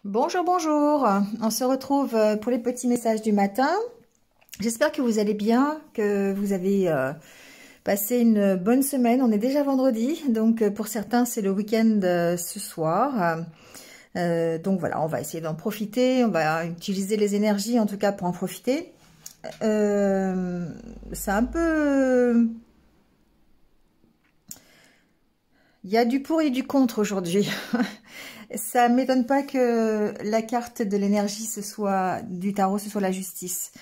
Bonjour, bonjour. On se retrouve pour les petits messages du matin. J'espère que vous allez bien, que vous avez passé une bonne semaine. On est déjà vendredi, donc pour certains, c'est le week-end ce soir. Donc voilà, on va essayer d'en profiter. On va utiliser les énergies, en tout cas, pour en profiter. C'est un peu... Il y a du pour et du contre aujourd'hui. Ça m'étonne pas que la carte de l'énergie du tarot, ce soit la justice.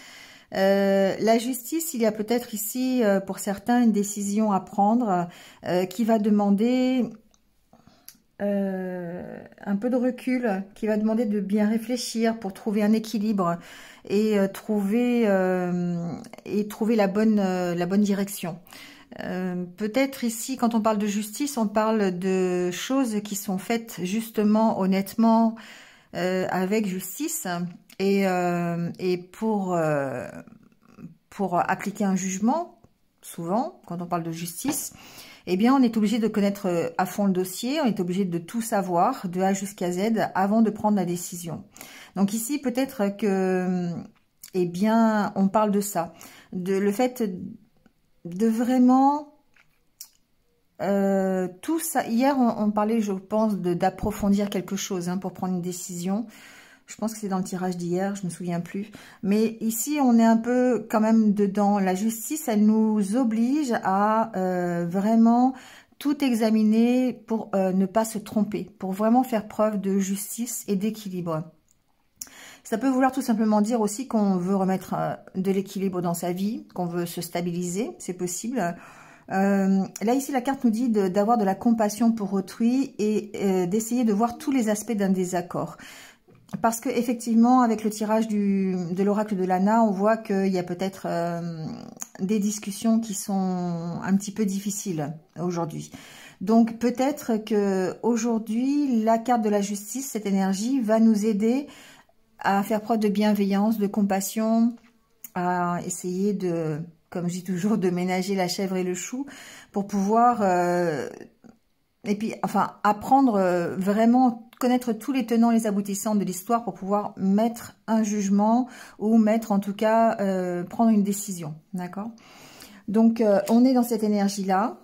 La justice, il y a peut-être ici, pour certains, une décision à prendre qui va demander un peu de recul, qui va demander de bien réfléchir pour trouver un équilibre et trouver la bonne direction. Peut-être ici, quand on parle de justice, on parle de choses qui sont faites justement, honnêtement, avec justice et pour appliquer un jugement, souvent, quand on parle de justice, eh bien, on est obligé de connaître à fond le dossier, on est obligé de tout savoir, de A jusqu'à Z, avant de prendre la décision. Donc ici, peut-être que, eh bien, on parle de ça, le fait de vraiment tout ça. Hier, on parlait, je pense, d'approfondir quelque chose pour prendre une décision. Je pense que c'est dans le tirage d'hier, je me souviens plus. Mais ici, on est un peu quand même dedans. La justice, elle nous oblige à vraiment tout examiner pour ne pas se tromper, pour vraiment faire preuve de justice et d'équilibre. Ça peut vouloir tout simplement dire aussi qu'on veut remettre de l'équilibre dans sa vie, qu'on veut se stabiliser, c'est possible. Là, ici, la carte nous dit d'avoir de la compassion pour autrui et d'essayer de voir tous les aspects d'un désaccord. Parce que effectivement, avec le tirage de l'oracle de Lana, on voit qu'il y a peut-être des discussions qui sont un petit peu difficiles aujourd'hui. Donc peut-être que aujourd'hui, la carte de la justice, cette énergie, va nous aider à faire preuve de bienveillance, de compassion, à essayer de, comme je dis toujours, de ménager la chèvre et le chou pour pouvoir, et puis, enfin, apprendre vraiment, connaître tous les tenants, les aboutissants de l'histoire pour pouvoir mettre un jugement ou mettre en tout cas, prendre une décision, d'accord? Donc, on est dans cette énergie-là.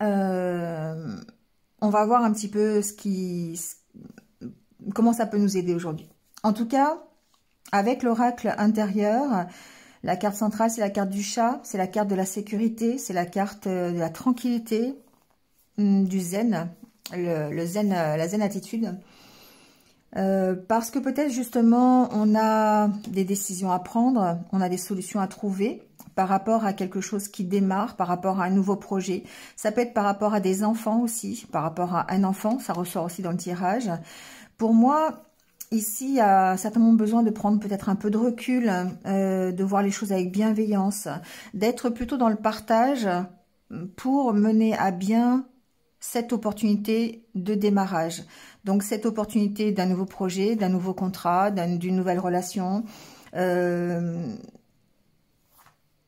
On va voir un petit peu comment ça peut nous aider aujourd'hui. En tout cas, avec l'oracle intérieur, la carte centrale, c'est la carte du chat, c'est la carte de la sécurité, c'est la carte de la tranquillité, du zen, le zen, la zen attitude. Parce que peut-être justement, on a des décisions à prendre, on a des solutions à trouver par rapport à quelque chose qui démarre, par rapport à un nouveau projet. Ça peut être par rapport à des enfants aussi, par rapport à un enfant, ça ressort aussi dans le tirage. Pour moi, ici, il y a certainement besoin de prendre peut-être un peu de recul, de voir les choses avec bienveillance, d'être plutôt dans le partage pour mener à bien cette opportunité de démarrage. Donc, cette opportunité d'un nouveau projet, d'un nouveau contrat, d'une nouvelle relation,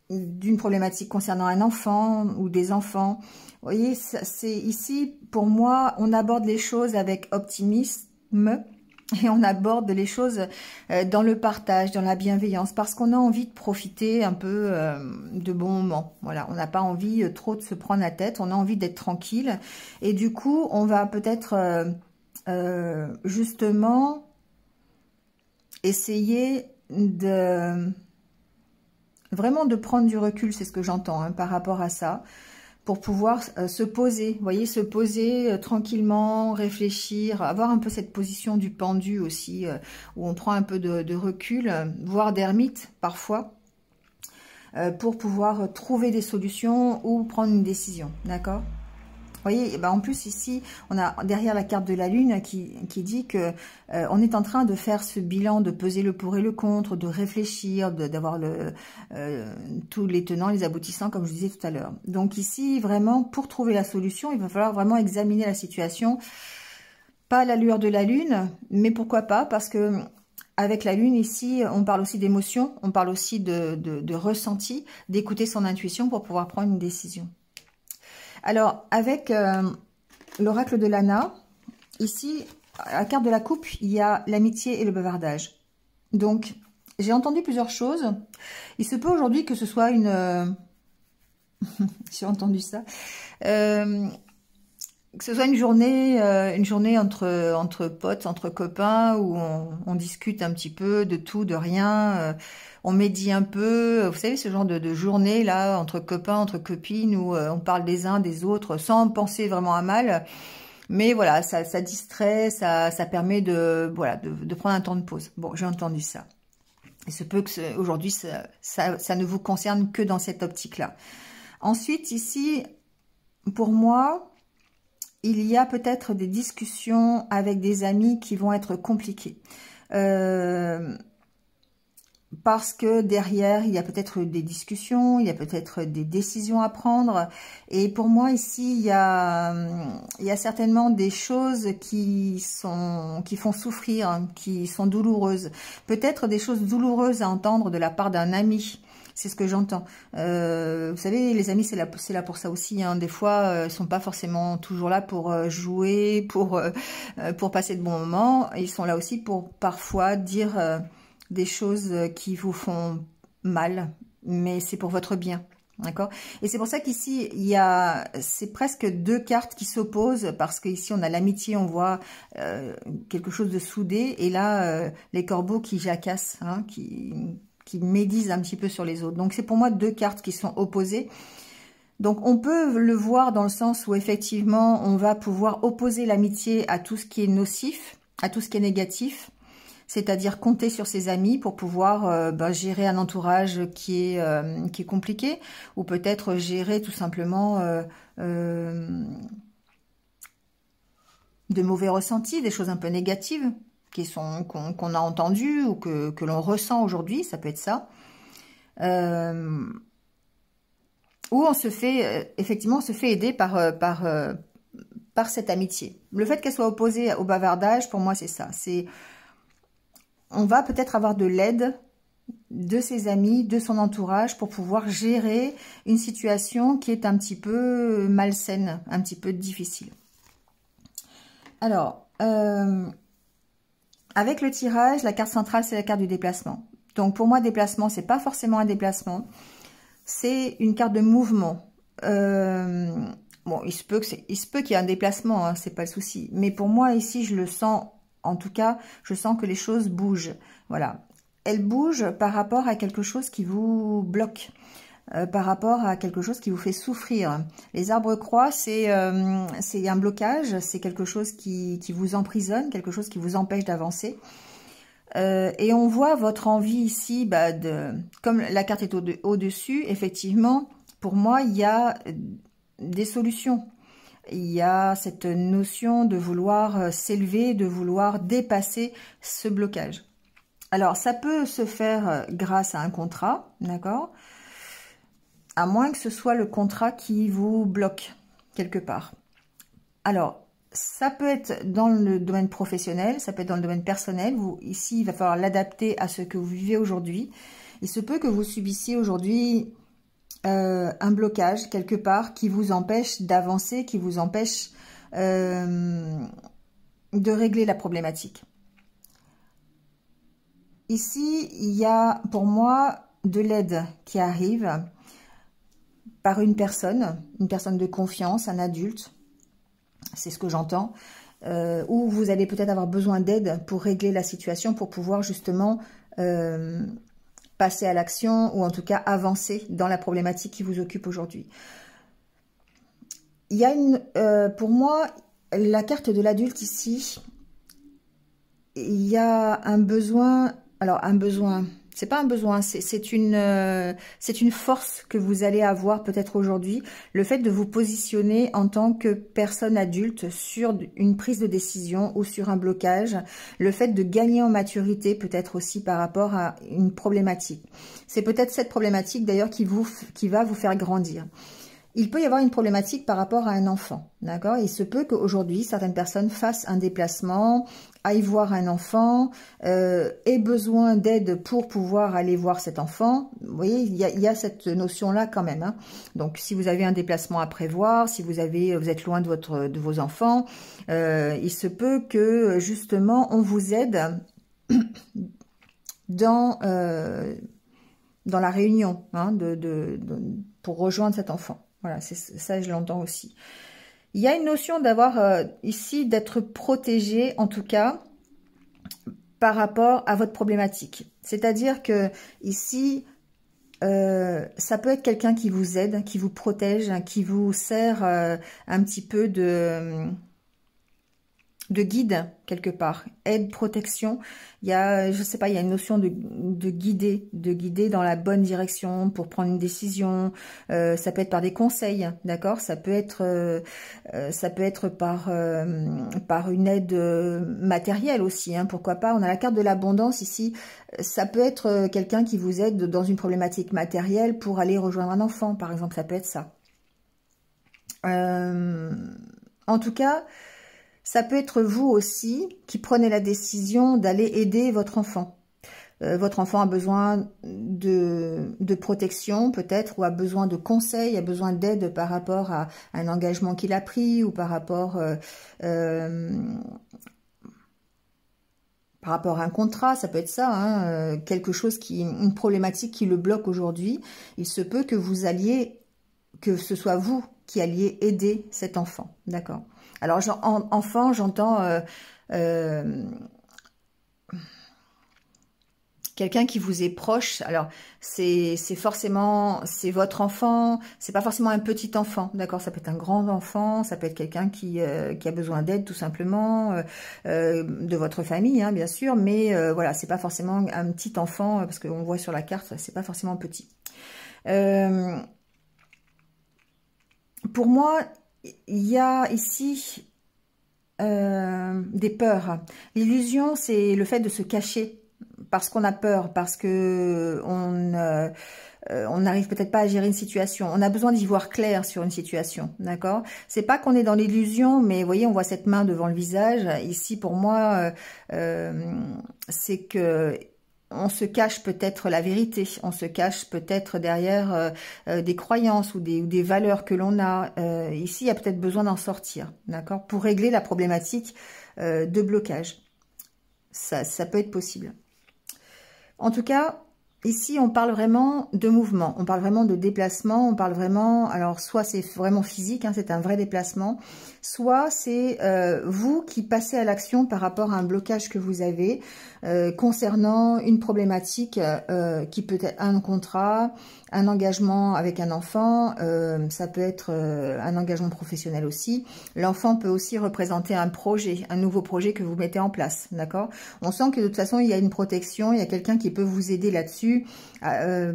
d'une problématique concernant un enfant ou des enfants. Vous voyez, c'est ici, pour moi, on aborde les choses avec optimisme. Et on aborde les choses dans le partage, dans la bienveillance, parce qu'on a envie de profiter un peu de bons moments. Voilà, on n'a pas envie trop de se prendre la tête, on a envie d'être tranquille. Et du coup, on va peut-être justement essayer vraiment de prendre du recul, c'est ce que j'entends par rapport à ça, pour pouvoir se poser, vous voyez, se poser tranquillement, réfléchir, avoir un peu cette position du pendu aussi, où on prend un peu de recul, voire d'ermite parfois, pour pouvoir trouver des solutions ou prendre une décision, d'accord ? Vous voyez, en plus ici, on a derrière la carte de la Lune qui dit que on est en train de faire ce bilan, de peser le pour et le contre, de réfléchir, d'avoir tous les tenants, les aboutissants, comme je disais tout à l'heure. Donc ici, vraiment, pour trouver la solution, il va falloir vraiment examiner la situation, pas à l'allure de la Lune, mais pourquoi pas, parce que avec la Lune ici, on parle aussi d'émotion, on parle aussi de ressenti, d'écouter son intuition pour pouvoir prendre une décision. Alors, avec l'oracle de Lana, ici, à la carte de la coupe, il y a l'amitié et le bavardage. Donc, j'ai entendu plusieurs choses. Il se peut aujourd'hui que ce soit une... j'ai entendu ça. Que ce soit une journée entre potes, entre copains, où on discute un petit peu de tout, de rien, on médit un peu. Vous savez, ce genre de journée là, entre copains, entre copines, où on parle des uns des autres, sans penser vraiment à mal. Mais voilà, ça distrait, ça permet de prendre un temps de pause. Bon, j'ai entendu ça. Il se peut que aujourd'hui, ça ne vous concerne que dans cette optique-là. Ensuite, ici, pour moi... il y a peut-être des discussions avec des amis qui vont être compliquées. Parce que derrière, il y a peut-être des discussions, il y a peut-être des décisions à prendre. Et pour moi, ici, il y a certainement des choses qui font souffrir, qui sont douloureuses. Peut-être des choses douloureuses à entendre de la part d'un ami. C'est ce que j'entends. Vous savez, les amis, c'est là pour ça aussi. Hein. Des fois, ils sont pas forcément toujours là pour jouer, pour passer de bons moments. Ils sont là aussi pour parfois dire des choses qui vous font mal, mais c'est pour votre bien. D'accord? Et c'est pour ça qu'ici, c'est presque deux cartes qui s'opposent, parce qu'ici, on a l'amitié, on voit quelque chose de soudé, et là, les corbeaux qui jacassent, hein, qui médisent un petit peu sur les autres. Donc, c'est pour moi deux cartes qui sont opposées. Donc, on peut le voir dans le sens où, effectivement, on va pouvoir opposer l'amitié à tout ce qui est nocif, à tout ce qui est négatif, c'est-à-dire compter sur ses amis pour pouvoir gérer un entourage qui est compliqué, ou peut-être gérer tout simplement de mauvais ressentis, des choses un peu négatives, qu'on a entendu ou que l'on ressent aujourd'hui, ça peut être ça. Où on se fait, effectivement, on se fait aider par cette amitié. Le fait qu'elle soit opposée au bavardage, pour moi, c'est ça. On va peut-être avoir de l'aide de ses amis, de son entourage, pour pouvoir gérer une situation qui est un petit peu malsaine, un petit peu difficile. Alors, avec le tirage, la carte centrale, c'est la carte du déplacement. Donc, pour moi, déplacement, c'est pas forcément un déplacement. C'est une carte de mouvement. Bon, il se peut qu'il y ait un déplacement, hein, c'est pas le souci. Mais pour moi, ici, je le sens, en tout cas, je sens que les choses bougent. Voilà. Elles bougent par rapport à quelque chose qui vous bloque. Par rapport à quelque chose qui vous fait souffrir. Les arbres croix, c'est un blocage, c'est quelque chose qui vous emprisonne, quelque chose qui vous empêche d'avancer. Et on voit votre envie ici, comme la carte est au-dessus, effectivement, pour moi, il y a des solutions. Il y a cette notion de vouloir s'élever, de vouloir dépasser ce blocage. Alors, ça peut se faire grâce à un contrat, d'accord ? À moins que ce soit le contrat qui vous bloque quelque part. Alors, ça peut être dans le domaine professionnel, ça peut être dans le domaine personnel. Ici, il va falloir l'adapter à ce que vous vivez aujourd'hui. Il se peut que vous subissiez aujourd'hui un blocage quelque part qui vous empêche d'avancer, qui vous empêche de régler la problématique. Ici, il y a pour moi de l'aide qui arrive par une personne de confiance, un adulte, c'est ce que j'entends, où vous allez peut-être avoir besoin d'aide pour régler la situation, pour pouvoir justement passer à l'action, ou en tout cas avancer dans la problématique qui vous occupe aujourd'hui. Il y a pour moi, la carte de l'adulte ici, il y a un besoin, alors un besoin... C'est pas un besoin, c'est une force que vous allez avoir peut-être aujourd'hui. Le fait de vous positionner en tant que personne adulte sur une prise de décision ou sur un blocage. Le fait de gagner en maturité peut-être aussi par rapport à une problématique. C'est peut-être cette problématique d'ailleurs qui va vous faire grandir. il peut y avoir une problématique par rapport à un enfant, d'accord? Il se peut qu'aujourd'hui, certaines personnes fassent un déplacement, aillent voir un enfant, aient besoin d'aide pour pouvoir aller voir cet enfant. Vous voyez, il y a cette notion-là quand même, hein. Donc, si vous avez un déplacement à prévoir, si vous êtes loin de vos enfants, il se peut que, justement, on vous aide dans la réunion, hein, pour rejoindre cet enfant. Voilà, ça, je l'entends aussi. Il y a une notion d'avoir ici, d'être protégé, en tout cas, par rapport à votre problématique. C'est-à-dire que ici, ça peut être quelqu'un qui vous aide, qui vous protège, qui vous sert un petit peu de guide quelque part, aide, protection. Il y a, je sais pas, il y a une notion de guider dans la bonne direction pour prendre une décision. Ça peut être par des conseils, d'accord. Ça peut être par une aide matérielle aussi, hein, pourquoi pas. On a la carte de l'abondance ici. Ça peut être quelqu'un qui vous aide dans une problématique matérielle pour aller rejoindre un enfant, par exemple. Ça peut être ça. En tout cas, ça peut être vous aussi qui prenez la décision d'aller aider votre enfant. Votre enfant a besoin de protection peut-être, ou a besoin de conseils, a besoin d'aide par rapport à un engagement qu'il a pris, ou par rapport à un contrat, ça peut être ça, hein, quelque chose une problématique qui le bloque aujourd'hui. Il se peut que que ce soit vous qui alliez aider cet enfant, d'accord. Alors, enfant, j'entends quelqu'un qui vous est proche. Alors, c'est votre enfant, c'est pas forcément un petit enfant, d'accord? Ça peut être un grand enfant, ça peut être quelqu'un qui a besoin d'aide, tout simplement, de votre famille, hein, bien sûr, mais voilà, c'est pas forcément un petit enfant, parce qu'on voit sur la carte, c'est pas forcément petit. Pour moi, il y a ici des peurs. L'illusion, c'est le fait de se cacher parce qu'on a peur, parce que on n'arrive peut-être pas à gérer une situation. On a besoin d'y voir clair sur une situation, d'accord? C'est pas qu'on est dans l'illusion, mais vous voyez, on voit cette main devant le visage. Ici, pour moi, c'est que on se cache peut-être la vérité, on se cache peut-être derrière des croyances ou des valeurs que l'on a. Ici, il y a peut-être besoin d'en sortir, d'accord, pour régler la problématique de blocage. Ça peut être possible. En tout cas, ici, on parle vraiment de mouvement, on parle vraiment de déplacement, on parle vraiment, alors soit c'est vraiment physique, hein, c'est un vrai déplacement, soit c'est vous qui passez à l'action par rapport à un blocage que vous avez concernant une problématique qui peut être un contrat, un engagement avec un enfant, ça peut être un engagement professionnel aussi. L'enfant peut aussi représenter un projet, un nouveau projet que vous mettez en place, d'accord? On sent que de toute façon, il y a une protection, il y a quelqu'un qui peut vous aider là-dessus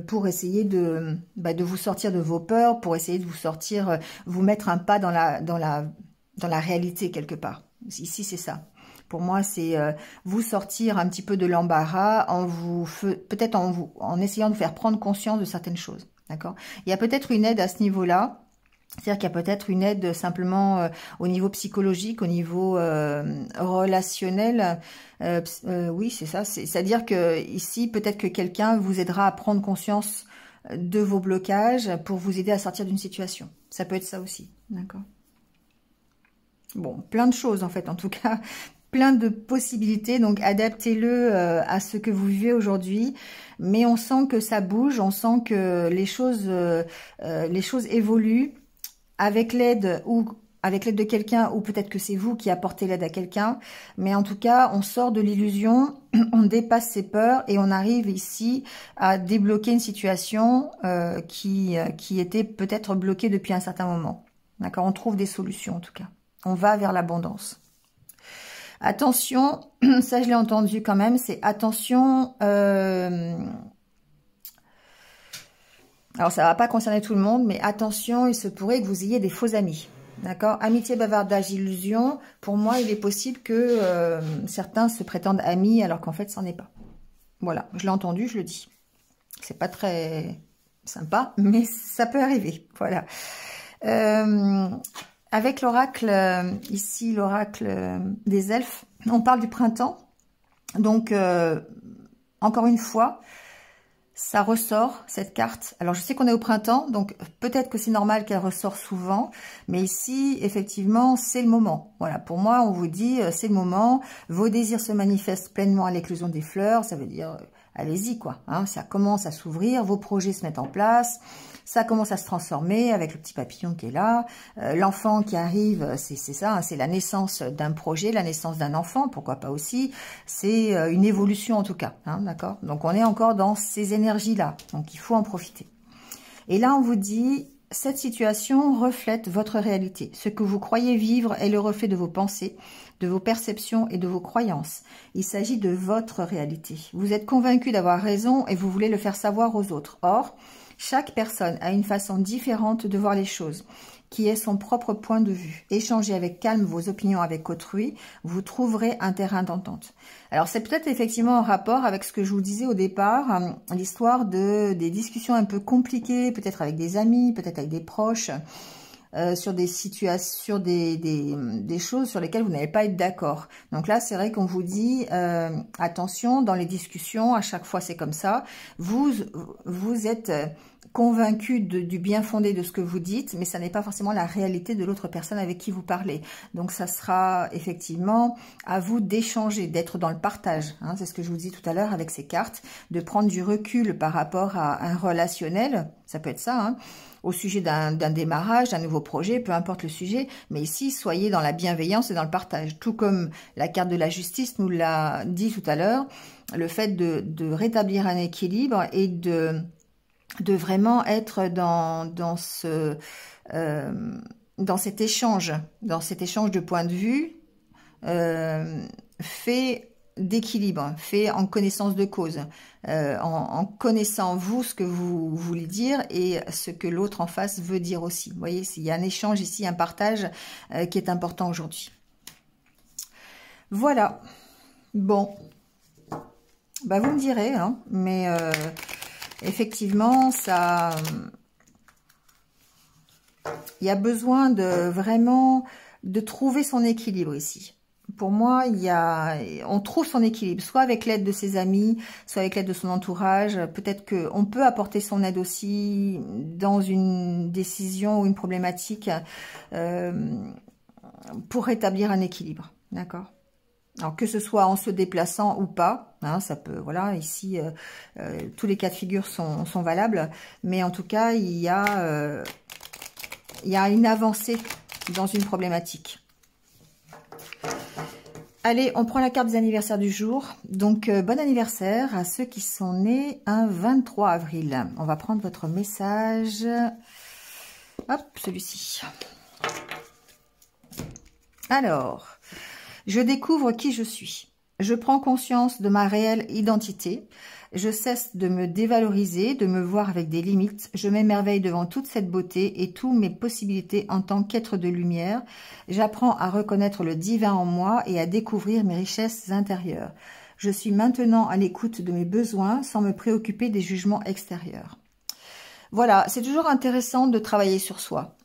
pour essayer de vous sortir de vos peurs, pour essayer de vous sortir, vous mettre un pas dans la réalité quelque part. Ici, c'est ça. Pour moi, c'est vous sortir un petit peu de l'embarras peut-être en essayant de faire prendre conscience de certaines choses. D'accord? Il y a peut-être une aide à ce niveau-là. C'est-à-dire qu'il y a peut-être une aide simplement au niveau psychologique, au niveau relationnel. Oui, c'est ça. C'est-à-dire que ici, peut-être que quelqu'un vous aidera à prendre conscience de vos blocages pour vous aider à sortir d'une situation. Ça peut être ça aussi. D'accord? Bon, plein de choses en fait, en tout cas, plein de possibilités. Donc, adaptez-le à ce que vous vivez aujourd'hui. Mais on sent que ça bouge, on sent que les choses évoluent avec l'aide de quelqu'un, ou peut-être que c'est vous qui apportez l'aide à quelqu'un. Mais en tout cas, on sort de l'illusion, on dépasse ses peurs et on arrive ici à débloquer une situation qui était peut-être bloquée depuis un certain moment. D'accord? On trouve des solutions en tout cas. On va vers l'abondance. Attention, ça je l'ai entendu quand même, c'est attention... alors ça va pas concerner tout le monde, mais attention, il se pourrait que vous ayez des faux amis. D'accord? Amitié, bavardage, illusion. Pour moi, il est possible que certains se prétendent amis alors qu'en fait, c'en est pas. Voilà, je l'ai entendu, je le dis. C'est pas très sympa, mais ça peut arriver. Voilà. Avec l'oracle, ici, l'oracle des elfes, on parle du printemps. Donc, encore une fois, ça ressort, cette carte. Alors, je sais qu'on est au printemps, donc peut-être que c'est normal qu'elle ressort souvent. Mais ici, effectivement, c'est le moment. Voilà, pour moi, on vous dit, c'est le moment. Vos désirs se manifestent pleinement à l'éclosion des fleurs. Ça veut dire, allez-y, quoi. Hein, ça commence à s'ouvrir, vos projets se mettent en place. Ça commence à se transformer avec le petit papillon qui est là. L'enfant qui arrive, c'est ça, hein, c'est la naissance d'un projet, la naissance d'un enfant, pourquoi pas aussi. C'est une évolution en tout cas, hein, d'accord? Donc on est encore dans ces énergies-là, donc il faut en profiter. Et là on vous dit, cette situation reflète votre réalité. Ce que vous croyez vivre est le reflet de vos pensées, de vos perceptions et de vos croyances. Il s'agit de votre réalité. Vous êtes convaincu d'avoir raison et vous voulez le faire savoir aux autres. Or, chaque personne a une façon différente de voir les choses, qui est son propre point de vue. Échangez avec calme vos opinions avec autrui, vous trouverez un terrain d'entente. Alors c'est peut-être effectivement en rapport avec ce que je vous disais au départ, l'histoire des discussions un peu compliquées, peut-être avec des amis, peut-être avec des proches, sur des situations, sur des choses sur lesquelles vous n'allez pas être d'accord. Donc là, c'est vrai qu'on vous dit, attention, dans les discussions, à chaque fois c'est comme ça, vous êtes convaincu du bien fondé de ce que vous dites, mais ça n'est pas forcément la réalité de l'autre personne avec qui vous parlez. Donc ça sera effectivement à vous d'échanger, d'être dans le partage. Hein, c'est ce que je vous dis tout à l'heure avec ces cartes, de prendre du recul par rapport à un relationnel, ça peut être ça, hein, au sujet d'un démarrage, d'un nouveau projet, peu importe le sujet, mais ici, soyez dans la bienveillance et dans le partage. Tout comme la carte de la justice nous l'a dit tout à l'heure, le fait de rétablir un équilibre et de vraiment être dans cet échange de points de vue fait d'équilibre, fait en connaissance de cause, en connaissant vous ce que vous voulez dire et ce que l'autre en face veut dire aussi. Vous voyez, il y a un échange ici, un partage qui est important aujourd'hui. Voilà. Bon. Bah, vous me direz, hein, mais effectivement, ça... il y a besoin de vraiment de trouver son équilibre ici. Pour moi, on trouve son équilibre, soit avec l'aide de ses amis, soit avec l'aide de son entourage. Peut-être qu'on peut apporter son aide aussi dans une décision ou une problématique pour rétablir un équilibre. D'accord ? Alors que ce soit en se déplaçant ou pas, hein, ça peut, voilà, ici, tous les cas de figure sont valables. Mais en tout cas, il y a une avancée dans une problématique. Allez, on prend la carte des anniversaires du jour. Donc, bon anniversaire à ceux qui sont nés un 23 avril. On va prendre votre message. Hop, celui-ci. Alors, je découvre qui je suis. Je prends conscience de ma réelle identité. Je cesse de me dévaloriser, de me voir avec des limites. Je m'émerveille devant toute cette beauté et toutes mes possibilités en tant qu'être de lumière. J'apprends à reconnaître le divin en moi et à découvrir mes richesses intérieures. Je suis maintenant à l'écoute de mes besoins sans me préoccuper des jugements extérieurs. Voilà, c'est toujours intéressant de travailler sur soi.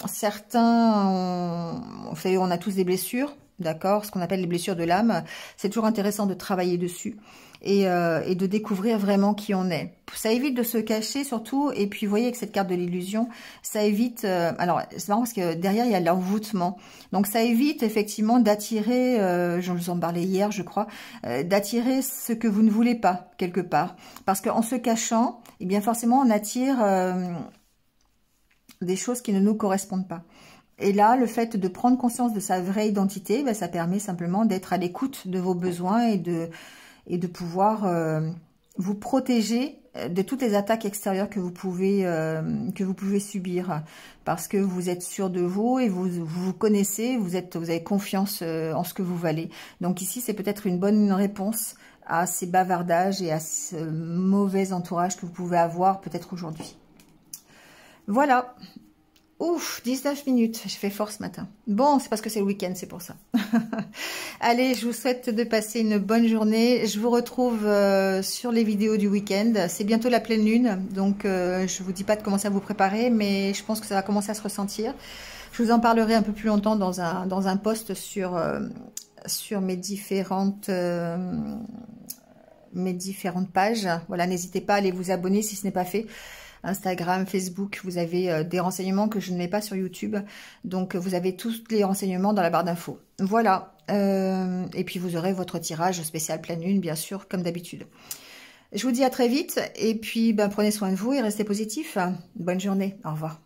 Certains, on a tous des blessures, d'accord, ce qu'on appelle les blessures de l'âme. C'est toujours intéressant de travailler dessus et de découvrir vraiment qui on est. Ça évite de se cacher surtout, et puis vous voyez avec cette carte de l'illusion, ça évite, alors c'est marrant parce que derrière il y a l'envoûtement, donc ça évite effectivement d'attirer, je vous en parlais hier je crois, d'attirer ce que vous ne voulez pas quelque part, parce qu'en se cachant, eh bien forcément on attire des choses qui ne nous correspondent pas. Et là, le fait de prendre conscience de sa vraie identité, ben, ça permet simplement d'être à l'écoute de vos besoins et de pouvoir vous protéger de toutes les attaques extérieures que vous pouvez subir, parce que vous êtes sûr de vous et vous connaissez, vous avez confiance en ce que vous valez. Donc ici, c'est peut-être une bonne réponse à ces bavardages et à ce mauvais entourage que vous pouvez avoir peut-être aujourd'hui. Voilà. Ouf, 19 minutes, je fais fort ce matin. Bon, c'est parce que c'est le week-end, c'est pour ça. Allez, je vous souhaite de passer une bonne journée. Je vous retrouve sur les vidéos du week-end. C'est bientôt la pleine lune, donc je vous dis pas de commencer à vous préparer, mais je pense que ça va commencer à se ressentir. Je vous en parlerai un peu plus longtemps dans un post sur mes différentes pages. Voilà, n'hésitez pas à aller vous abonner si ce n'est pas fait. Instagram, Facebook, vous avez des renseignements que je ne mets pas sur YouTube. Donc, vous avez tous les renseignements dans la barre d'infos. Voilà. Et puis, vous aurez votre tirage spécial pleine lune, bien sûr, comme d'habitude. Je vous dis à très vite. Et puis, prenez soin de vous et restez positifs. Bonne journée. Au revoir.